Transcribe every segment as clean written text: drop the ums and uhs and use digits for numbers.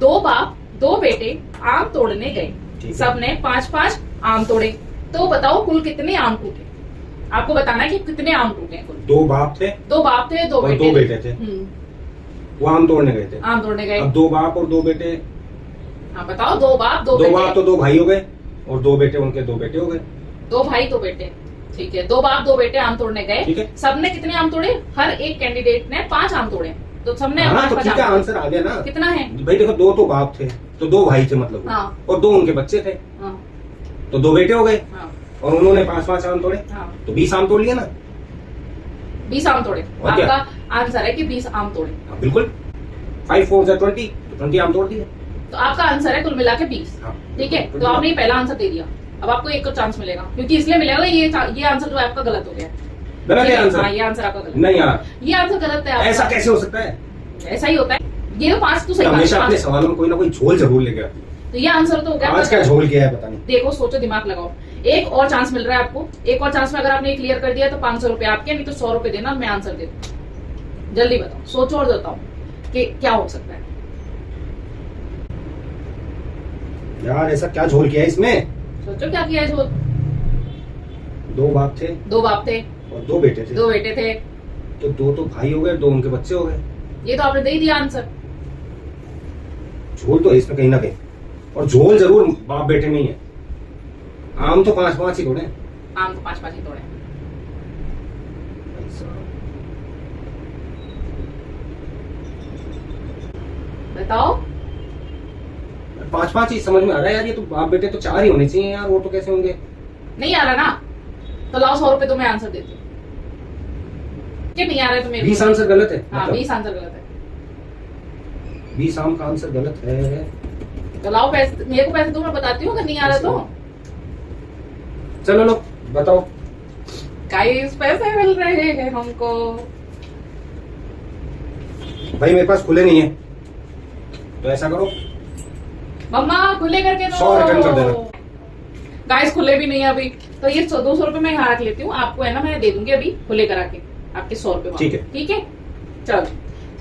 दो बाप दो बेटे आम तोड़ने गए, सबने 5-5 आम तोड़े। तो बताओ कुल कितने आम टूटे? आपको बताना है कि कितने आम टूटे कुल। दो बाप थे दो बेटे थे। वो आम तोड़ने गए थे। आम तोड़ने गए। अब दो बाप और दो बेटे। हाँ बताओ, दो बाप दो तो दो भाई हो गए और दो बेटे उनके दो बेटे हो गए। दो भाई दो बेटे, ठीक है। दो बाप दो बेटे आम तोड़ने गए, सबने कितने आम तोड़े? हर एक कैंडिडेट ने 5 आम तोड़े, तो सबने तो ठीक है, आंसर आ गया ना। कितना है भाई? देखो, दो तो बाप थे तो दो भाई थे मतलब। हाँ। और दो उनके बच्चे थे। हाँ। तो दो बेटे हो गए। हाँ। और उन्होंने 5-5 आम तोड़े। हाँ। तो 20 आम तोड़ लिए ना। 20 आम तोड़े। आपका आंसर है कि 20 आम तोड़े। हाँ, बिल्कुल। 5 4 20, तो 20 आम तोड़ दिए। तो आपका आंसर है कुल मिला के 20। ठीक है, तो आपने पहला आंसर दे दिया। अब आपको एक और चांस मिलेगा, क्योंकि इसलिए मिलेगा ये आंसर जो आपका गलत हो गया। गलत है आंसर? हाँ, ये आंसर आपका गलत नहीं यार, ये आंसर गलत है। ऐसा कैसे हो सकता है? ऐसा ही होता है। ये 5 तो सही बात है। हमेशा अपने सवालों में कोई ना कोई झोल जरूर लेके आती है। तो ये आंसर तो हो गया। आज क्या झोल किया है पता नहीं। देखो, सोचो, दिमाग लगाओ। एक और चांस मिल रहा है आपको। एक और चांस में अगर आपने क्लियर कर दिया तो 500 रुपए आपके, नहीं तो 100 रुपए देना, मैं आंसर दे दूं। जल्दी बताओ, सोचो और बताओ कि क्या हो सकता है। यार ऐसा क्या झोल किया है इसमें? सोचो क्या किया है झोल। दो बाप थे और दो बेटे थे। तो दो तो भाई हो गए, दो उनके बच्चे हो गए। ये तो आपने दे ही दिया आंसर। झोल तो है इसमें कहीं ना कहीं, और झोल जरूर बाप बेटे में ही है। आम तो 5-5 ही तोड़े। आम तो 5-5 ही तोड़े। बताओ। 5-5 ही समझ में आ रहा है यार। ये तो बाप बेटे तो 4 ही होने चाहिए यार, वो तो कैसे होंगे? नहीं आ रहा ना, तो लाओ 100 रुपए तो मैं आंसर देती हूँ। क्या नहीं आ रहा है तुम्हें? 20 आंसर गलत है। हाँ, 20 आंसर गलत है। 20 आम का आंसर गलत है। तो लाओ पैसे, मेरे को पैसे दो, मैं बताती हूँ अगर नहीं आ रहा तो। चलो लो, बताओ। गाइस, पैसे मिल रहे हैं हमको। भाई मेरे पास खुले नहीं है, तो ऐसा करो, मम्मा खुले करके दो। 100 रिटर्न कर देना। गाइस, खुले भी नहीं है अभी, तो ये 200 रुपए मैं यहाँ रख लेती हूँ। आपको है ना, मैं दे दूंगी अभी खुले करा के आपके 100 रुपए। ठीक है। चलो,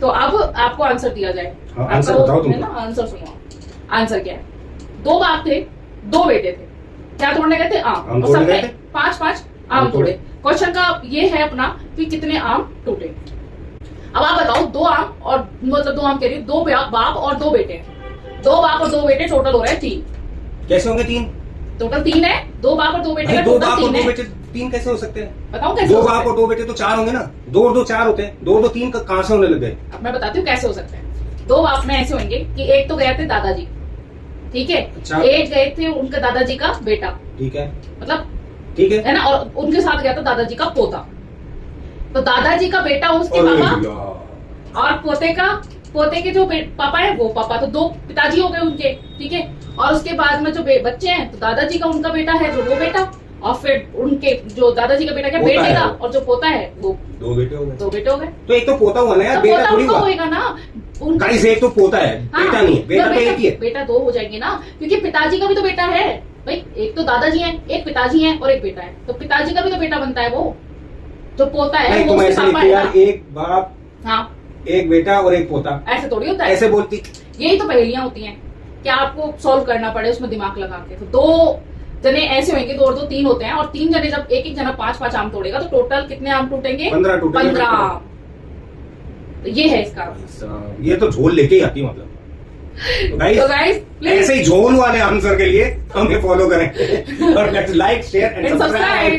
तो अब आपको आंसर दिया जाए। आंसर बताओ तुम। ना, आंसर सुनो। आंसर क्या है? दो बाप थे, दो बेटे थे, क्या तोड़ने गए थे? आम। और सबने 5-5 आम तोड़े। क्वेश्चन का ये है अपना कि कितने आम टूटे। अब आप बताओ, दो आम और मतलब दो आम कह रही हूँ, दो बाप और दो बेटे। दो बाप और दो बेटे, टोटल हो रहे हैं 3। कैसे होंगे 3? टोटल 3 है। दो बाप और दो बेटे का दो टोटल बाप और 3 दो है। बेटे 3 कैसे हो सकते हैं? बताऊं कैसे? दो बाप और दो बेटे तो 4 होंगे ना। 2 और 2 4 होते हैं। 2 और 2 3 कहाँ से होने लग गए? अब मैं बताती हूँ कैसे हो सकता है। दो बाप में ऐसे होंगे कि एक तो गए थे दादाजी, ठीक है। अच्छा। एक गए थे उनके दादाजी का बेटा, ठीक है, मतलब ठीक है ना, और उनके साथ गया था दादाजी का पोता। तो दादाजी का बेटा उसके पापा, और पोते के जो पापा है वो पापा, तो 2 पिताजी हो गए उनके, ठीक है। और उसके बाद में जो बच्चे हैं, तो दादाजी का उनका बेटा है जो वो बेटा, और फिर उनके जो दादाजी का बेटा क्या बेटे का, और जो पोता है वो 2 बेटे हो गए। 2 बेटे हो गए। तो एक तो पोता हुआ ना यार, बेटा थोड़ी हुआ। होएगा ना उनका। गाइस, एक तो पोता है, बेटा नहीं है। बेटा तो एक ही है। बेटा 2 हो जाएंगे ना, क्योंकि पिताजी का भी तो बेटा है भाई। एक तो दादाजी है, एक पिताजी है और एक बेटा है, तो पिताजी का भी तो बेटा बनता है वो जो पोता है। वो उसके पापा है ना। एक बाप, हाँ, एक बेटा और एक पोता, ऐसे थोड़ी होता है। ऐसे बोलती। यही तो पहेलियां होती हैं, क्या आपको सॉल्व करना पड़े उसमें दिमाग लगा के। तो 2 जने ऐसे होंगे, 2 और 2 3 होते हैं, और 3 जने जब एक जना 5-5 आम तोड़ेगा, तो टोटल कितने आम टूटेंगे? 15 आम। तो ये है इसका। ये तो झोल लेके ही आती मतलब। तो गाइस, ऐसे ही झोल वाले आंसर के लिए हमें फॉलो करें और लाइक शेयर एंड सब्सक्राइब।